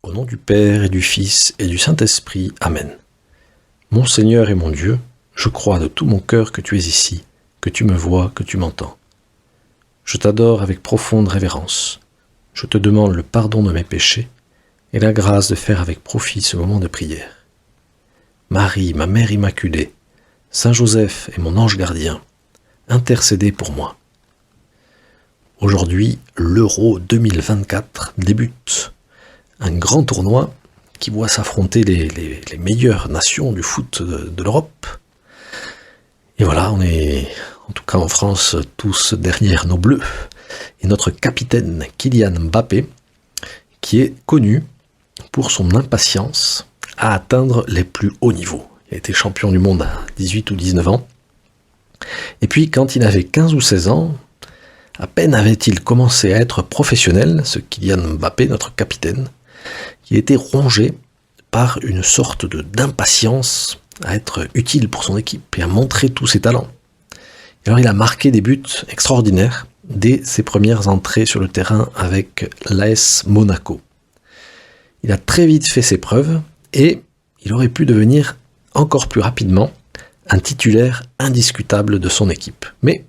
Au nom du Père et du Fils et du Saint-Esprit. Amen. Mon Seigneur et mon Dieu, je crois de tout mon cœur que tu es ici, que tu me vois, que tu m'entends. Je t'adore avec profonde révérence. Je te demande le pardon de mes péchés et la grâce de faire avec profit ce moment de prière. Marie, ma Mère Immaculée, Saint Joseph et mon ange gardien, intercédez pour moi. Aujourd'hui, l'Euro 2024 débute. Un grand tournoi qui voit s'affronter les meilleures nations du foot de l'Europe. Et voilà, on est, en tout cas en France, tous derrière nos bleus. Et notre capitaine Kylian Mbappé, qui est connu pour son impatience à atteindre les plus hauts niveaux. Il a été champion du monde à 18 ou 19 ans. Et puis, quand il avait 15 ou 16 ans, à peine avait-il commencé à être professionnel, ce Kylian Mbappé, notre capitaine, qui était rongé par une sorte d'impatience à être utile pour son équipe et à montrer tous ses talents. Et alors il a marqué des buts extraordinaires dès ses premières entrées sur le terrain avec l'AS Monaco. Il a très vite fait ses preuves et il aurait pu devenir encore plus rapidement un titulaire indiscutable de son équipe. Mais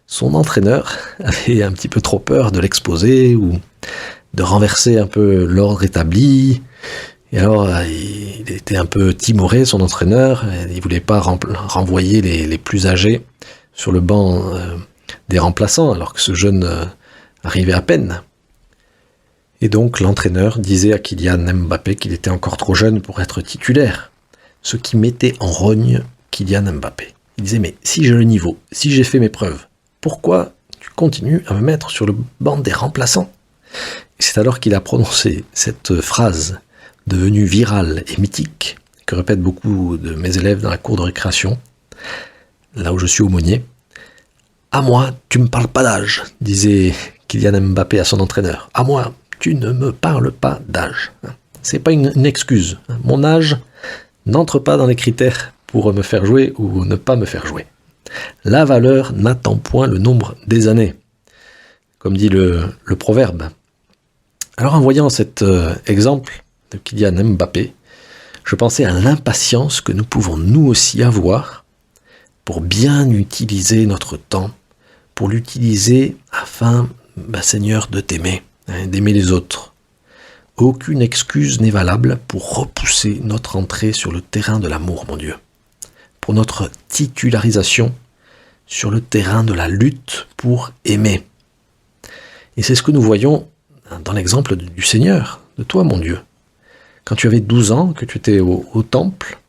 son entraîneur avait un petit peu trop peur de l'exposer ou de renverser un peu l'ordre établi. Et alors, il était un peu timoré, son entraîneur. Il ne voulait pas renvoyer les plus âgés sur le banc des remplaçants, alors que ce jeune arrivait à peine. Et donc, l'entraîneur disait à Kylian Mbappé qu'il était encore trop jeune pour être titulaire, ce qui mettait en rogne Kylian Mbappé. Il disait, mais si j'ai le niveau, si j'ai fait mes preuves, pourquoi tu continues à me mettre sur le banc des remplaçants ? Et c'est alors qu'il a prononcé cette phrase devenue virale et mythique, que répètent beaucoup de mes élèves dans la cour de récréation, là où je suis aumônier. « À moi, tu me parles pas d'âge », disait Kylian Mbappé à son entraîneur. « À moi, tu ne me parles pas d'âge. » C'est pas une excuse. Mon âge n'entre pas dans les critères pour me faire jouer ou ne pas me faire jouer. La valeur n'attend point le nombre des années, comme dit le proverbe. Alors en voyant cet exemple de Kylian Mbappé, je pensais à l'impatience que nous pouvons nous aussi avoir pour bien utiliser notre temps, pour l'utiliser afin, Seigneur, de t'aimer, d'aimer les autres. Aucune excuse n'est valable pour repousser notre entrée sur le terrain de l'amour, mon Dieu, pour notre titularisation sur le terrain de la lutte pour aimer. Et c'est ce que nous voyons dans l'exemple du Seigneur, de toi, mon Dieu. Quand tu avais 12 ans, que tu étais au temple,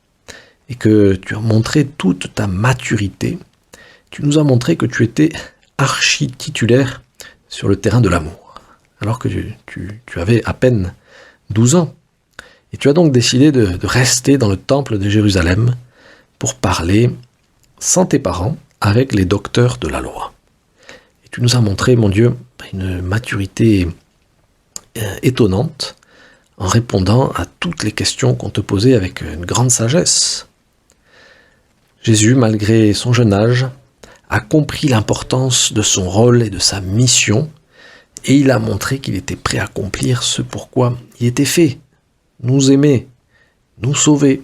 et que tu as montré toute ta maturité, tu nous as montré que tu étais archi-titulaire sur le terrain de l'amour, alors que tu avais à peine 12 ans. Et tu as donc décidé de rester dans le temple de Jérusalem pour parler, sans tes parents, avec les docteurs de la loi. Et tu nous as montré, mon Dieu, une maturité étonnante en répondant à toutes les questions qu'on te posait avec une grande sagesse. Jésus, malgré son jeune âge, a compris l'importance de son rôle et de sa mission et il a montré qu'il était prêt à accomplir ce pourquoi il était fait, nous aimer, nous sauver,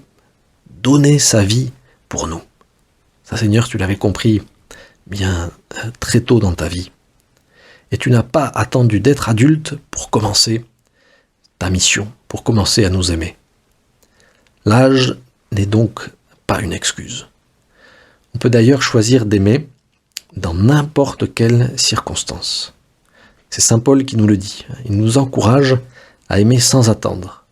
donner sa vie pour nous. Ça, Seigneur, tu l'avais compris bien très tôt dans ta vie. Et tu n'as pas attendu d'être adulte pour commencer ta mission, pour commencer à nous aimer. L'âge n'est donc pas une excuse. On peut d'ailleurs choisir d'aimer dans n'importe quelle circonstance. C'est saint Paul qui nous le dit. Il nous encourage à aimer sans attendre.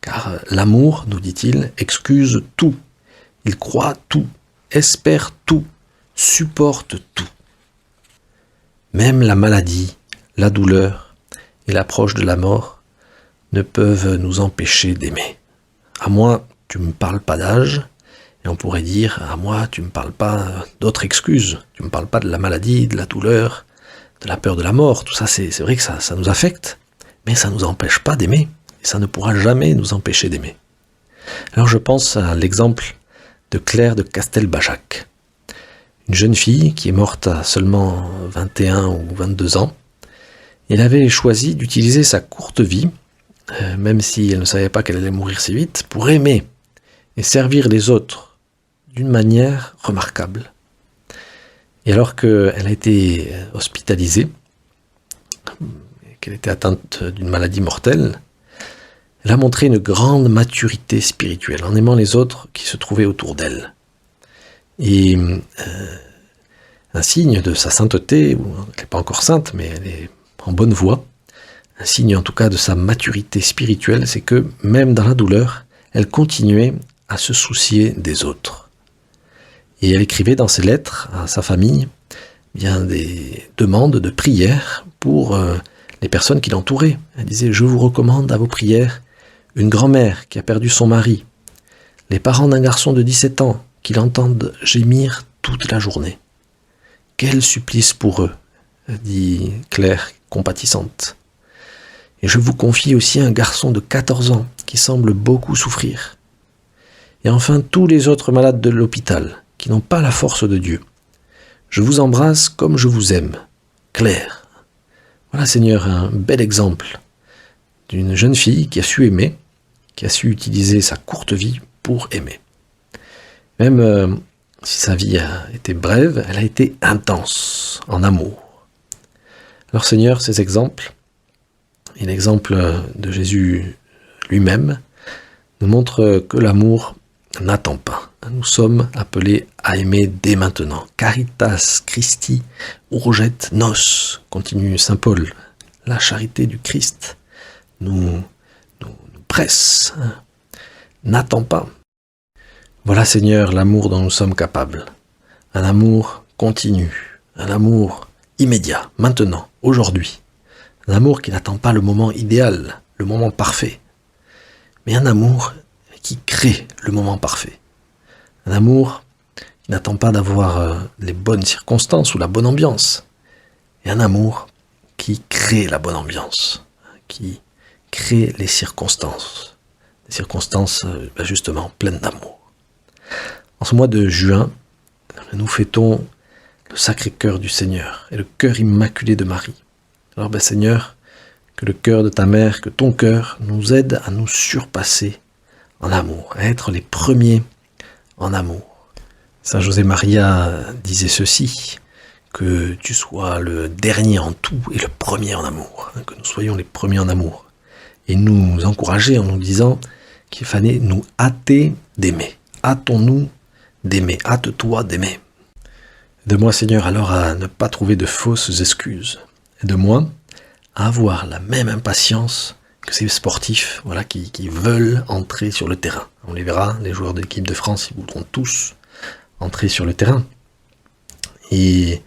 Car l'amour, nous dit-il, excuse tout. Il croit tout, espère tout, supporte tout. Même la maladie, la douleur et l'approche de la mort ne peuvent nous empêcher d'aimer. À moi, tu ne me parles pas d'âge, et on pourrait dire, à moi, tu ne me parles pas d'autres excuses, tu ne me parles pas de la maladie, de la douleur, de la peur de la mort, tout ça, c'est vrai que ça nous affecte, mais ça ne nous empêche pas d'aimer, et ça ne pourra jamais nous empêcher d'aimer. Alors je pense à l'exemple de Claire de Castelbajac, une jeune fille qui est morte à seulement 21 ou 22 ans. Elle avait choisi d'utiliser sa courte vie même si elle ne savait pas qu'elle allait mourir si vite, pour aimer et servir les autres d'une manière remarquable. Et alors qu'elle a été hospitalisée, qu'elle était atteinte d'une maladie mortelle, elle a montré une grande maturité spirituelle en aimant les autres qui se trouvaient autour d'elle. Et un signe de sa sainteté, elle n'est pas encore sainte, mais elle est en bonne voie, un signe en tout cas de sa maturité spirituelle, c'est que même dans la douleur, elle continuait à se soucier des autres. Et elle écrivait dans ses lettres à sa famille bien des demandes de prières pour les personnes qui l'entouraient. Elle disait « Je vous recommande à vos prières une grand-mère qui a perdu son mari, les parents d'un garçon de 17 ans qui l'entendent gémir toute la journée. Quel supplice pour eux !» dit Claire, compatissante. « Et je vous confie aussi un garçon de 14 ans qui semble beaucoup souffrir. Et enfin tous les autres malades de l'hôpital qui n'ont pas la force de Dieu. Je vous embrasse comme je vous aime. Claire. » Voilà, Seigneur, un bel exemple d'une jeune fille qui a su aimer, qui a su utiliser sa courte vie pour aimer. Même si sa vie a été brève, elle a été intense en amour. Alors Seigneur, ces exemples, et l'exemple de Jésus lui-même, nous montrent que l'amour n'attend pas. Nous sommes appelés à aimer dès maintenant. Caritas Christi urget nos, continue saint Paul. La charité du Christ nous presse, n'attend pas. Voilà Seigneur l'amour dont nous sommes capables. Un amour continu, un amour immédiat, maintenant, aujourd'hui. Un amour qui n'attend pas le moment idéal, le moment parfait, mais un amour qui crée le moment parfait. Un amour qui n'attend pas d'avoir les bonnes circonstances ou la bonne ambiance. Et un amour qui crée la bonne ambiance, qui crée les circonstances. Des circonstances justement pleines d'amour. En ce mois de juin, nous fêtons le Sacré-Cœur du Seigneur et le cœur immaculé de Marie. Alors Seigneur, que le cœur de ta mère, que ton cœur nous aide à nous surpasser en amour, à être les premiers en amour. Saint José Maria disait ceci, que tu sois le dernier en tout et le premier en amour, que nous soyons les premiers en amour. Et nous encourager en nous disant qu'il fallait nous hâter d'aimer. Hâtons-nous d'aimer, hâte-toi d'aimer. De moi, Seigneur, alors à ne pas trouver de fausses excuses. Et de moi, à avoir la même impatience que ces sportifs qui veulent entrer sur le terrain. On les verra, les joueurs de l'équipe de France, ils voudront tous entrer sur le terrain. Et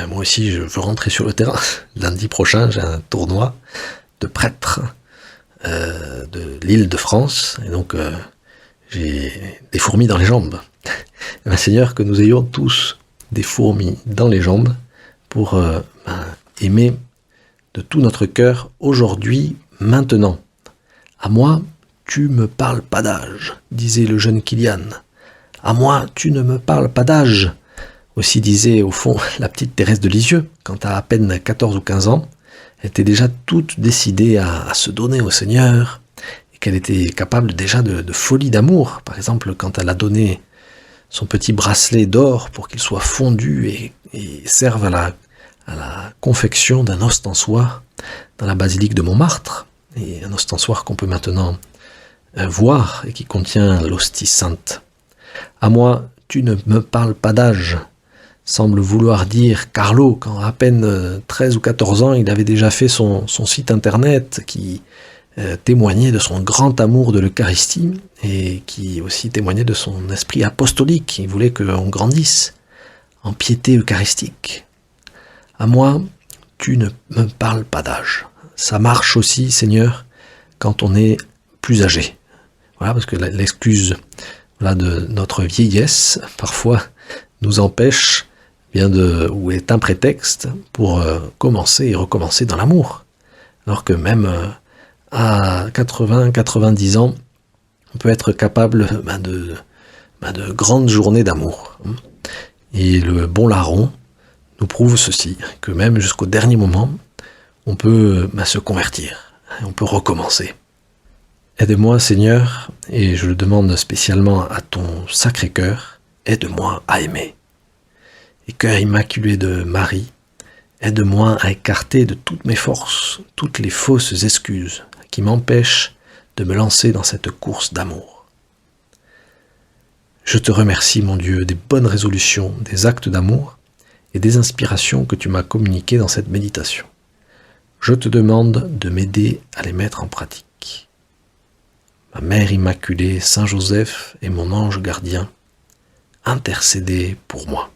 moi aussi, je veux rentrer sur le terrain. Lundi prochain, j'ai un tournoi de prêtres de l'île de France. Et donc, j'ai des fourmis dans les jambes. Et Seigneur, que nous ayons tous des fourmis dans les jambes pour aimer de tout notre cœur aujourd'hui, maintenant. À moi, tu me parles pas d'âge, disait le jeune Kylian. À moi, tu ne me parles pas d'âge, aussi disait au fond la petite Thérèse de Lisieux, quand à peine 14 ou 15 ans, elle était déjà toute décidée à se donner au Seigneur, et qu'elle était capable déjà de folie d'amour. Par exemple, quand elle a donné son petit bracelet d'or pour qu'il soit fondu et serve à la confection d'un ostensoir dans la basilique de Montmartre, et un ostensoir qu'on peut maintenant voir et qui contient l'hostie sainte. À moi, tu ne me parles pas d'âge, semble vouloir dire Carlo, quand à peine 13 ou 14 ans, il avait déjà fait son site internet qui témoignait de son grand amour de l'Eucharistie et qui aussi témoignait de son esprit apostolique. Il voulait qu'on grandisse en piété eucharistique. À moi, tu ne me parles pas d'âge. Ça marche aussi, Seigneur, quand on est plus âgé. Voilà, parce que l'excuse de notre vieillesse, parfois, nous empêche ou est un prétexte pour commencer et recommencer dans l'amour. Alors que même à 80, 90 ans, on peut être capable de grandes journées d'amour. Et le bon larron nous prouve ceci, que même jusqu'au dernier moment, on peut se convertir, on peut recommencer. Aide-moi, Seigneur, et je le demande spécialement à ton Sacré-Cœur, aide-moi à aimer. Et cœur immaculé de Marie, aide-moi à écarter de toutes mes forces toutes les fausses excuses qui m'empêchent de me lancer dans cette course d'amour. Je te remercie, mon Dieu, des bonnes résolutions, des actes d'amour et des inspirations que tu m'as communiquées dans cette méditation. Je te demande de m'aider à les mettre en pratique. Ma Mère Immaculée, Saint Joseph et mon ange gardien, intercédez pour moi.